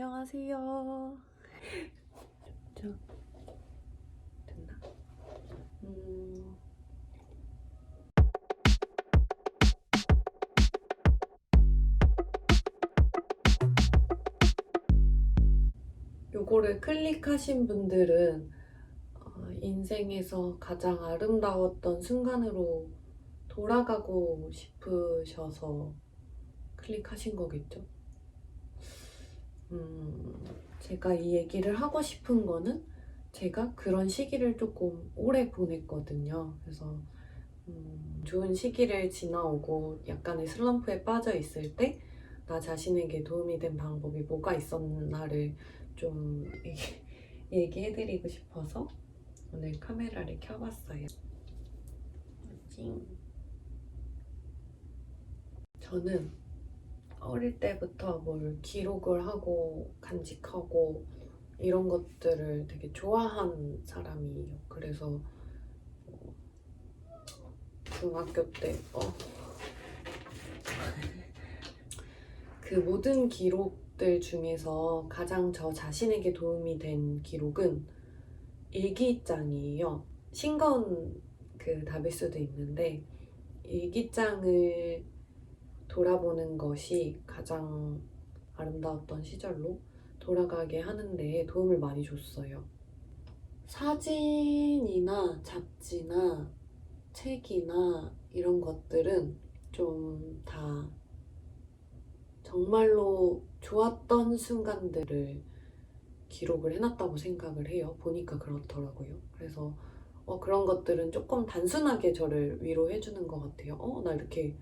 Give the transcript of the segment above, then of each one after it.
안녕하세요. 저 됐나? 요거를 클릭하신 분들은 인생에서 가장 아름다웠던 순간으로 돌아가고 싶으셔서 클릭하신 거겠죠? 제가 이 얘기를 하고 싶은 거는 제가 그런 시기를 조금 오래 보냈거든요. 그래서 좋은 시기를 지나오고 약간의 슬럼프에 빠져 있을 때 나 자신에게 도움이 된 방법이 뭐가 있었나를 좀 얘기해드리고 싶어서 오늘 카메라를 켜봤어요. 찡. 저는 어릴 때부터 뭘 기록을 하고 간직하고 이런 것들을 되게 좋아하는 사람이에요. 그래서 중학교 때 그 모든 기록들 중에서 가장 저 자신에게 도움이 된 기록은 일기장이에요. 싱거운 그 답일 수도 있는데 일기장을 돌아보는 것이 가장 아름다웠던 시절로 돌아가게 하는 데 도움을 많이 줬어요. 사진이나 잡지나 책이나 이런 것들은 좀 다 정말로 좋았던 순간들을 기록을 해놨다고 생각을 해요. 보니까 그렇더라고요. 그래서 그런 것들은 조금 단순하게 저를 위로해주는 것 같아요. 나 이렇게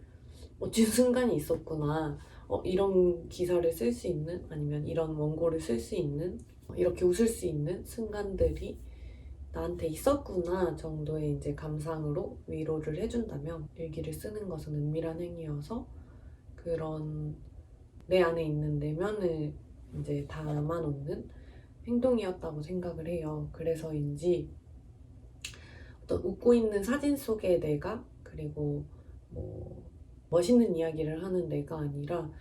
멋진 순간이 있었구나. 이런 기사를 쓸 수 있는, 아니면 이런 원고를 쓸 수 있는, 이렇게 웃을 수 있는 순간들이 나한테 있었구나 정도의 이제 감상으로 위로를 해준다면 일기를 쓰는 것은 은밀한 행위여서 그런 내 안에 있는 내면을 이제 담아놓는 행동이었다고 생각을 해요. 그래서인지 어떤 웃고 있는 사진 속의 내가, 그리고 뭐 멋있는 이야기를 하는 내가 아니라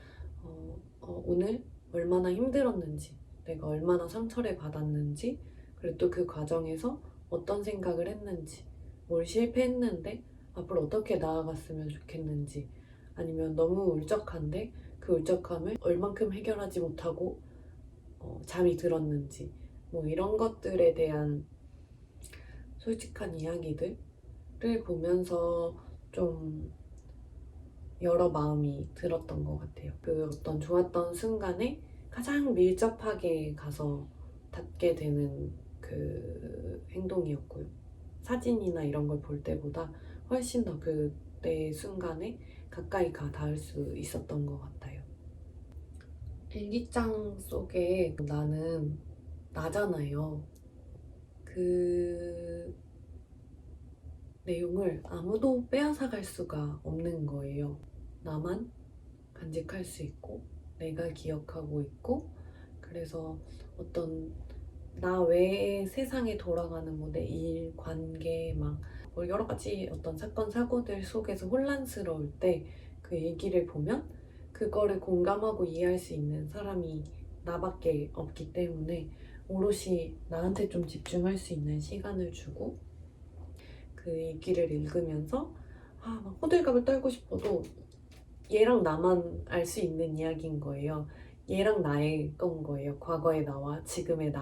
오늘 얼마나 힘들었는지, 내가 얼마나 상처를 받았는지, 그리고 또 그 과정에서 어떤 생각을 했는지, 뭘 실패했는데 앞으로 어떻게 나아갔으면 좋겠는지, 아니면 너무 울적한데 그 울적함을 얼만큼 해결하지 못하고 잠이 들었는지, 뭐 이런 것들에 대한 솔직한 이야기들을 보면서 좀 여러 마음이 들었던 것 같아요. 그 어떤 좋았던 순간에 가장 밀접하게 가서 닿게 되는 그 행동이었고요. 사진이나 이런 걸 볼 때보다 훨씬 더 그때 순간에 가까이 가 닿을 수 있었던 것 같아요. 일기장 속에 나는 나잖아요. 그 내용을 아무도 빼앗아갈 수가 없는 거예요. 나만 간직할 수 있고 내가 기억하고 있고, 그래서 어떤 나 외의 세상에 돌아가는 뭐 내 일, 관계, 막 여러 가지 어떤 사건, 사고들 속에서 혼란스러울 때 그 일기를 보면 그거를 공감하고 이해할 수 있는 사람이 나밖에 없기 때문에 오롯이 나한테 좀 집중할 수 있는 시간을 주고 그 일기를 읽으면서 막 호들갑을 떨고 싶어도 얘랑 나만 알 수 있는 이야기인 거예요. 얘랑 나의 건 거예요. 과거의 나와 지금의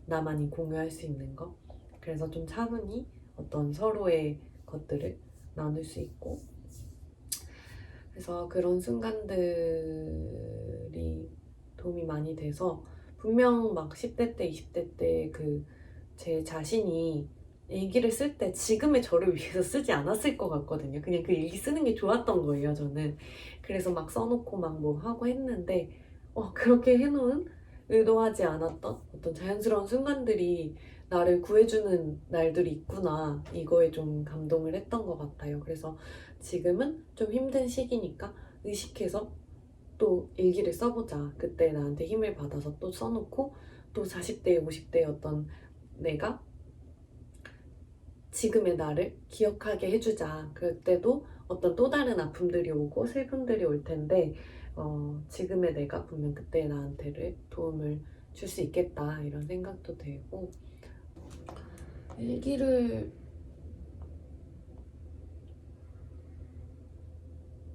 나만이 공유할 수 있는 거. 그래서 좀 차분히 어떤 서로의 것들을 나눌 수 있고, 그래서 그런 순간들이 도움이 많이 돼서 분명 막 10대 때, 20대 때 그 제 자신이 일기를 쓸 때 지금의 저를 위해서 쓰지 않았을 것 같거든요. 그냥 그 일기 쓰는 게 좋았던 거예요, 저는. 그래서 막 써놓고 막 뭐 하고 했는데 그렇게 해놓은 의도하지 않았던 어떤 자연스러운 순간들이 나를 구해주는 날들이 있구나, 이거에 좀 감동을 했던 것 같아요. 그래서 지금은 좀 힘든 시기니까 의식해서 또 일기를 써보자. 그때 나한테 힘을 받아서 또 써놓고 또 40대, 50대의 어떤 내가 지금의 나를 기억하게 해주자. 그때도 어떤 또 다른 아픔들이 오고 슬픔들이 올 텐데 지금의 내가 분명 그때 나한테를 도움을 줄 수 있겠다 이런 생각도 들고, 일기를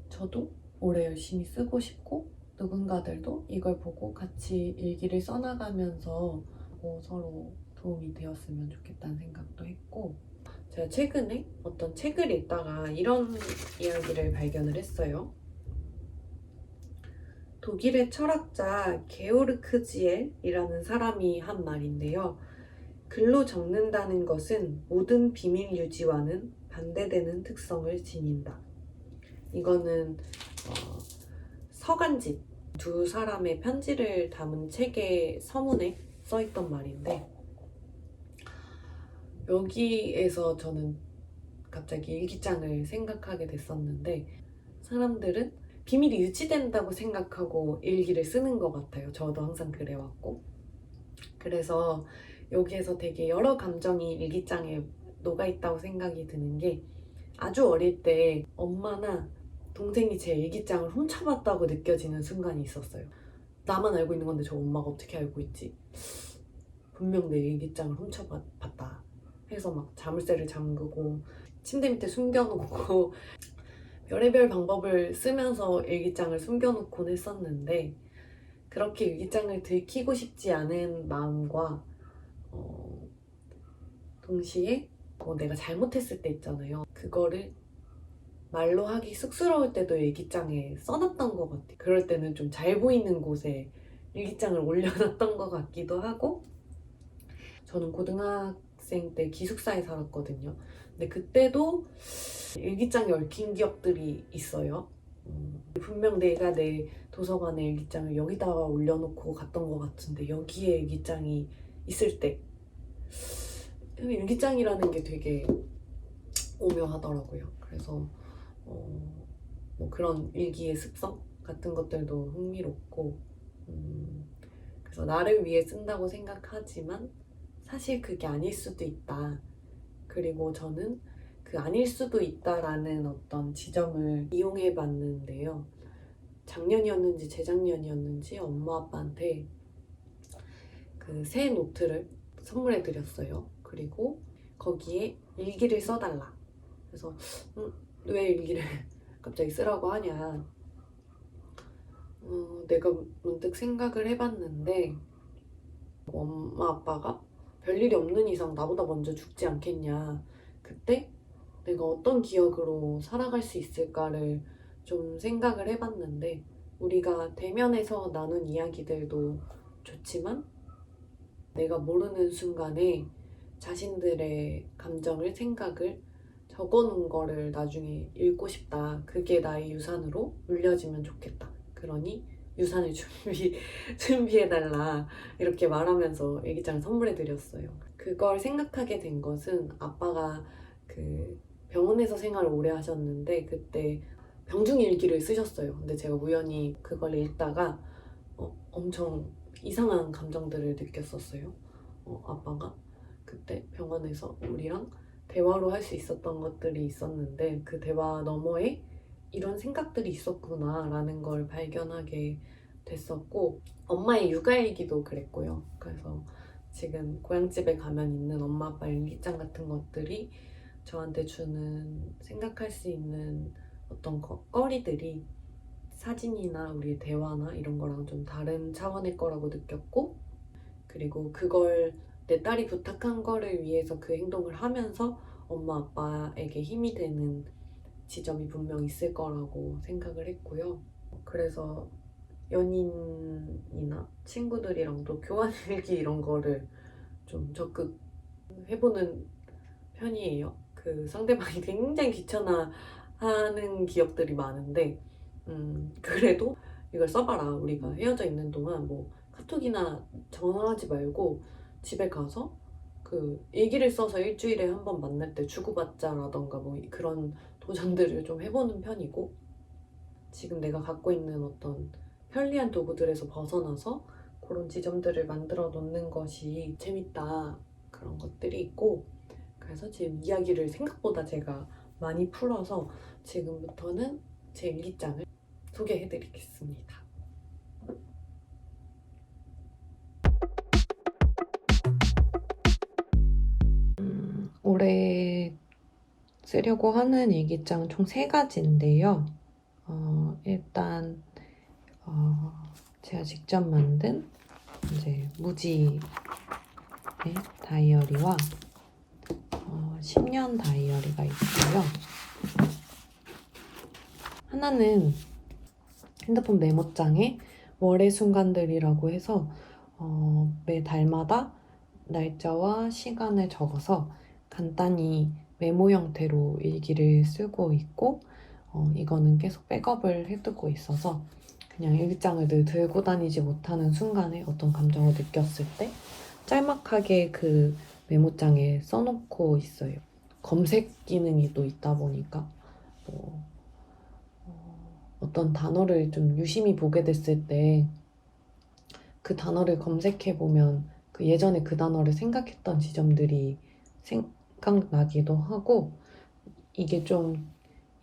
저도 오래 열심히 쓰고 싶고 누군가들도 이걸 보고 같이 일기를 써나가면서 서로 도움이 되었으면 좋겠다는 생각도 했고, 제가 최근에 어떤 책을 읽다가 이런 이야기를 발견을 했어요. 독일의 철학자 게오르크 지엘이라는 사람이 한 말인데요. 글로 적는다는 것은 모든 비밀 유지와는 반대되는 특성을 지닌다. 이거는 서간집 두 사람의 편지를 담은 책의 서문에 써있던 말인데, 여기에서 저는 갑자기 일기장을 생각하게 됐었는데, 사람들은 비밀이 유지된다고 생각하고 일기를 쓰는 것 같아요. 저도 항상 그래왔고. 그래서 여기에서 되게 여러 감정이 일기장에 녹아있다고 생각이 드는 게, 아주 어릴 때 엄마나 동생이 제 일기장을 훔쳐봤다고 느껴지는 순간이 있었어요. 나만 알고 있는 건데 저 엄마가 어떻게 알고 있지? 분명 내 일기장을 훔쳐봤다 해서 막 자물쇠를 잠그고 침대 밑에 숨겨놓고 별의별 방법을 쓰면서 일기장을 숨겨놓곤 했었는데, 그렇게 일기장을 들키고 싶지 않은 마음과 동시에 내가 잘못했을 때 있잖아요. 그거를 말로 하기 쑥스러울 때도 일기장에 써놨던 것 같아요. 그럴 때는 좀 잘 보이는 곳에 일기장을 올려놨던 것 같기도 하고, 저는 고등학생 때 기숙사에 살았거든요. 근데 그때도 일기장에 얽힌 기억들이 있어요. 분명 내가 내 도서관에 일기장을 여기다가 올려놓고 갔던 것 같은데 여기에 일기장이 있을 때, 일기장이라는 게 되게 오묘하더라고요. 그래서 뭐 그런 일기의 습성 같은 것들도 흥미롭고, 그래서 나를 위해 쓴다고 생각하지만 사실 그게 아닐 수도 있다. 그리고 저는 그 아닐 수도 있다라는 어떤 지점을 이용해 봤는데요. 작년이었는지 재작년이었는지 엄마 아빠한테 그 새 노트를 선물해 드렸어요. 그리고 거기에 일기를 써달라. 그래서 왜 일기를 갑자기 쓰라고 하냐. 내가 문득 생각을 해봤는데, 엄마 아빠가 별일이 없는 이상 나보다 먼저 죽지 않겠냐. 그때 내가 어떤 기억으로 살아갈 수 있을까를 좀 생각을 해봤는데, 우리가 대면에서 나눈 이야기들도 좋지만 내가 모르는 순간에 자신들의 감정을, 생각을 적어놓은 거를 나중에 읽고 싶다. 그게 나의 유산으로 물려지면 좋겠다. 그러니 유산을 준비해달라. 이렇게 말하면서 일기장을 선물해드렸어요. 그걸 생각하게 된 것은 아빠가 그 병원에서 생활을 오래 하셨는데 그때 병중 일기를 쓰셨어요. 근데 제가 우연히 그걸 읽다가 엄청 이상한 감정들을 느꼈었어요. 아빠가 그때 병원에서 우리랑 대화로 할 수 있었던 것들이 있었는데 그 대화 너머에 이런 생각들이 있었구나 라는 걸 발견하게 됐었고, 엄마의 육아일기도 그랬고요. 그래서 지금 고향집에 가면 있는 엄마 아빠 일기장 같은 것들이 저한테 주는 생각할 수 있는 어떤 거리들이 사진이나 우리의 대화나 이런 거랑 좀 다른 차원의 거라고 느꼈고, 그리고 그걸 내 딸이 부탁한 거를 위해서 그 행동을 하면서 엄마 아빠에게 힘이 되는 지점이 분명 있을 거라고 생각을 했고요. 그래서 연인이나 친구들이랑도 교환일기 이런 거를 좀 적극 해보는 편이에요. 그 상대방이 굉장히 귀찮아하는 기억들이 많은데, 그래도 이걸 써봐라. 우리가 헤어져 있는 동안 뭐 카톡이나 전화하지 말고 집에 가서 그 일기를 써서 일주일에 한 번 만날 때 주고받자라던가 뭐 그런 도전들을 좀 해보는 편이고, 지금 내가 갖고 있는 어떤 편리한 도구들에서 벗어나서 그런 지점들을 만들어 놓는 것이 재밌다. 그런 것들이 있고, 그래서 지금 이야기를 생각보다 제가 많이 풀어서 지금부터는 제 일기장을 소개해드리겠습니다. 올해 쓰려고 하는 일기장 총 3가지인데요. 일단 제가 직접 만든 이제 무지의 다이어리와 10년 다이어리가 있고요. 하나는 핸드폰 메모장에 월의 순간들이라고 해서 매 달마다 날짜와 시간을 적어서 간단히 메모 형태로 일기를 쓰고 있고 이거는 계속 백업을 해두고 있어서 그냥 일기장을 늘 들고 다니지 못하는 순간에 어떤 감정을 느꼈을 때 짤막하게 그 메모장에 써놓고 있어요. 검색 기능이 또 있다 보니까 어떤 단어를 좀 유심히 보게 됐을 때 그 단어를 검색해보면 그 예전에 그 단어를 생각했던 지점들이 생각나기도 하고 이게 좀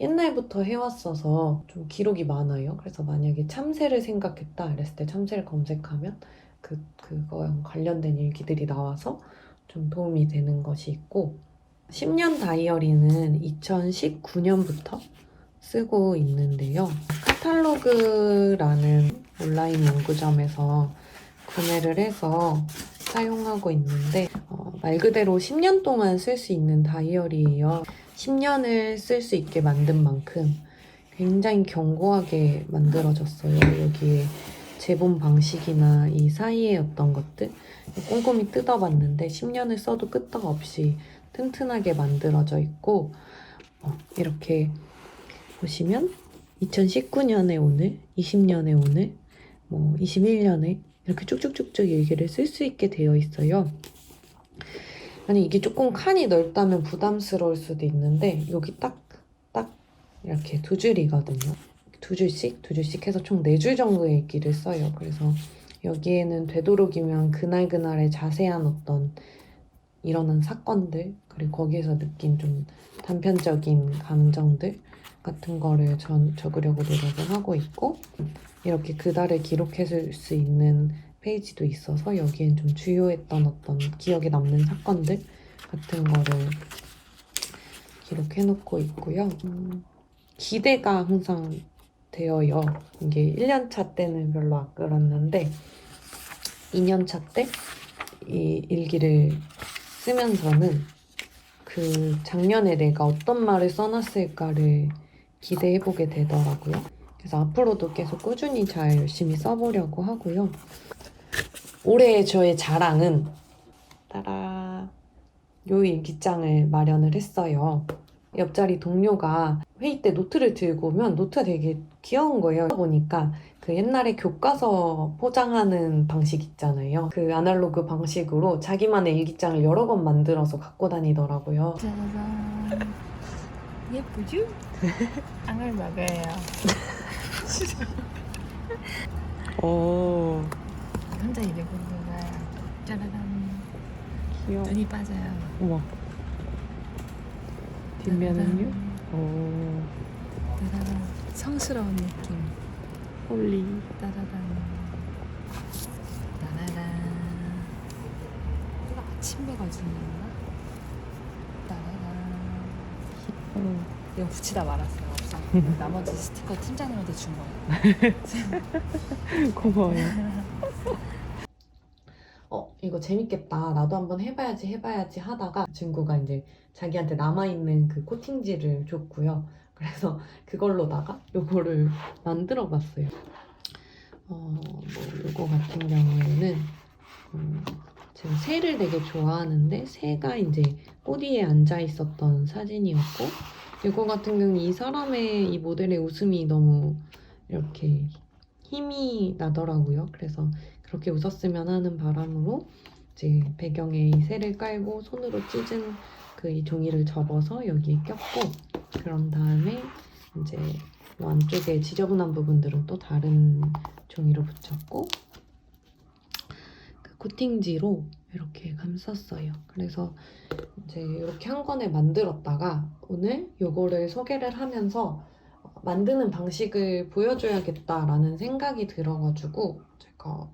옛날부터 해왔어서 좀 기록이 많아요. 그래서 만약에 참새를 생각했다 이랬을 때 참새를 검색하면 그거랑 관련된 일기들이 나와서 좀 도움이 되는 것이 있고 10년 다이어리는 2019년부터 쓰고 있는데요. 카탈로그라는 온라인 문구점에서 구매를 해서 사용하고 있는데 말 그대로 10년 동안 쓸 수 있는 다이어리예요. 10년을 쓸 수 있게 만든 만큼 굉장히 견고하게 만들어졌어요. 여기에 재본 방식이나 이 사이에 어떤 것들 꼼꼼히 뜯어봤는데 10년을 써도 끄떡없이 튼튼하게 만들어져 있고 이렇게 보시면 2019년의 오늘, 20년의 오늘, 21년에 이렇게 쭉쭉쭉쭉 일기를 쓸 수 있게 되어 있어요. 아니 이게 조금 칸이 넓다면 부담스러울 수도 있는데 여기 딱 이렇게 2줄이거든요. 2줄씩 해서 총 4줄 정도의 일기를 써요. 그래서 여기에는 되도록이면 그날그날의 자세한 어떤 일어난 사건들 그리고 거기에서 느낀 좀 단편적인 감정들 같은 거를 적으려고 노력을 하고 있고 이렇게 그달을 기록해줄 수 있는 페이지도 있어서 여기엔 좀 주요했던 어떤 기억에 남는 사건들 같은 거를 기록해놓고 있고요. 기대가 항상 되어요. 이게 1년차 때는 별로 안 그랬는데 2년차 때 이 일기를 쓰면서는 그 작년에 내가 어떤 말을 써놨을까를 기대해보게 되더라고요. 그래서 앞으로도 계속 꾸준히 잘 열심히 써보려고 하고요. 올해 저의 자랑은 따라 요 일기장을 마련을 했어요. 옆자리 동료가 회의 때 노트를 들고 오면 노트가 되게 귀여운 거예요. 보니까 그 옛날에 교과서 포장하는 방식 있잖아요. 그 아날로그 방식으로 자기만의 일기장을 여러 권 만들어서 갖고 다니더라고요. 짜자잔. 예쁘죠? 앙을 먹어요. 오, 혼자 이러고 있는 거야. 짜라란. 귀여워. 눈이 빠져요. 어머. 뒷면은요? 오, 따라란. 성스러운 느낌. 홀리. 따라란. 따라란. 이거 아침 매거진이었나? 따라란. 이거 붙이다 말았어요. 없어. 나머지 스티커 팀장님한테 준 거예요. 고마워요. 이거 재밌겠다. 나도 한번 해봐야지 하다가 친구가 이제 자기한테 남아있는 그 코팅지를 줬고요. 그래서 그걸로다가 요거를 만들어 봤어요. 요거 같은 경우에는 제가 새를 되게 좋아하는데 새가 이제 꼬리에 앉아 있었던 사진이었고 이거 같은 경우는 이 사람의 이 모델의 웃음이 너무 이렇게 힘이 나더라고요. 그래서 그렇게 웃었으면 하는 바람으로 이제 배경에 이 새를 깔고 손으로 찢은 그 이 종이를 접어서 여기에 꼈고 그런 다음에 이제 이 안쪽에 지저분한 부분들은 또 다른 종이로 붙였고 그 코팅지로 이렇게 감쌌어요. 그래서 이제 이렇게 한 권에 만들었다가 오늘 요거를 소개를 하면서 만드는 방식을 보여줘야겠다라는 생각이 들어가지고 제가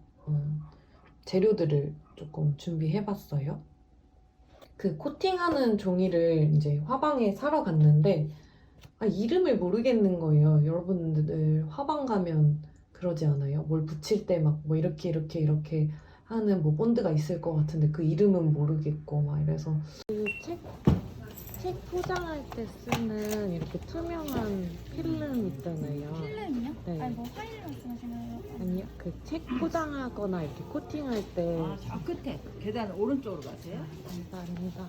재료들을 조금 준비해봤어요. 그 코팅하는 종이를 이제 화방에 사러 갔는데 이름을 모르겠는 거예요. 여러분들 화방 가면 그러지 않아요? 뭘 붙일 때 막 뭐 이렇게 하는 뭐 본드가 있을 것 같은데 그 이름은 모르겠고 막 이래서 책 포장할 때 쓰는 이렇게 투명한 필름 있잖아요. 필름이요? 네. 아니 뭐 파일 말씀하시나요? 아니요, 그 책 포장하거나 이렇게 코팅할 때. 저 끝에 계단 오른쪽으로 가세요. 감사합니다.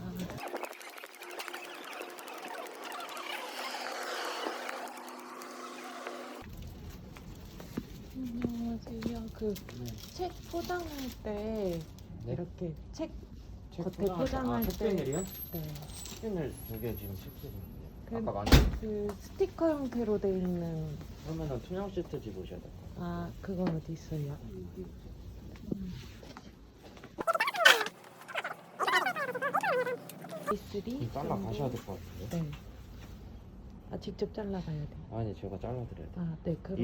안녕하세요. 그 책 포장할 때 네? 이렇게 책 겉에 포장할 포장할 때. 스피늘이요? 네. 스피늘 두 개 지금 칠수있는데 그- 아까 많이 그 스티커 형태로 돼 있는 그러면은 투명 시트 집으셔야 될 것 같아요. 그건 어디 있어요? E3 잘라 가셔야 될 것 같은데. 네. 직접 잘라가야 돼. 아니 제가 잘라드려야 돼. 네, 그럼.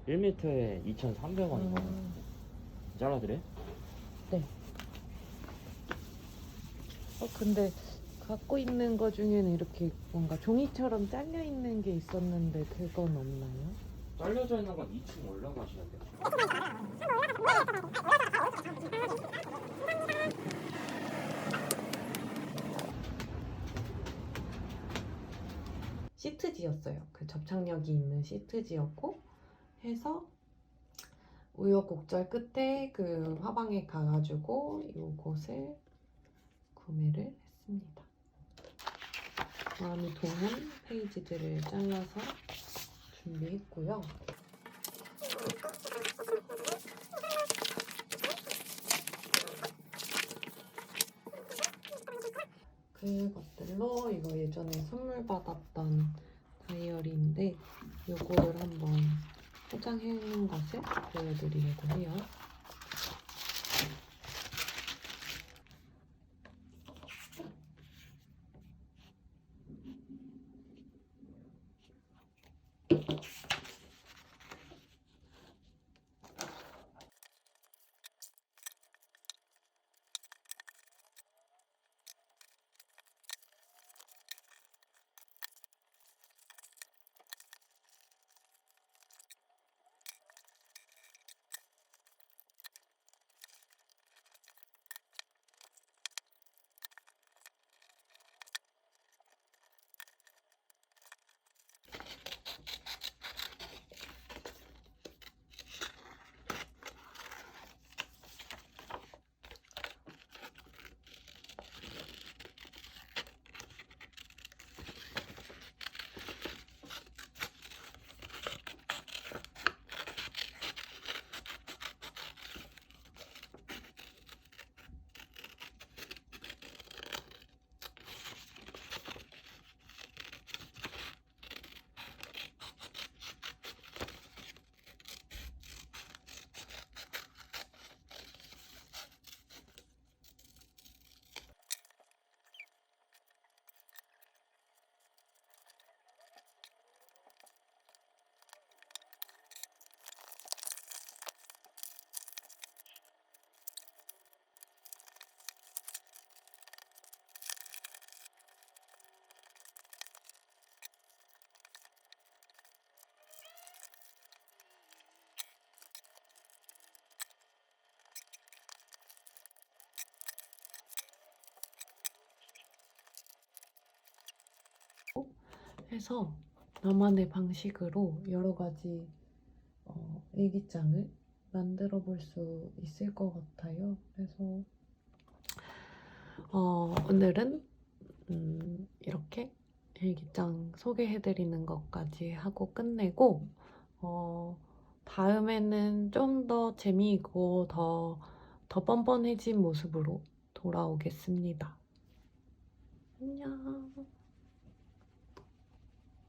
1m에 2,300원인가? 잘라드려요? 근데 갖고 있는 거 중에는 이렇게 뭔가 종이처럼 잘려 있는 게 있었는데 그건 없나요? 잘려져 있는 건 2층 올라가셔야 돼요. 시트지였어요. 그 접착력이 있는 시트지였고 해서 우여곡절 끝에 그 화방에 가가지고 이곳을 구매를 했습니다. 마음이 동한 페이지들을 잘라서 준비했고요. 그것들로 이거 예전에 선물 받았던 다이어리인데 이거를 한번 포장해 놓은 것을 보여드리려고 해요. 해서 나만의 방식으로 여러 가지 일기장을 만들어 볼 수 있을 것 같아요. 그래서 오늘은 이렇게 일기장 소개해드리는 것까지 하고 끝내고 다음에는 좀 더 재미있고 더 뻔뻔해진 모습으로 돌아오겠습니다. 안녕.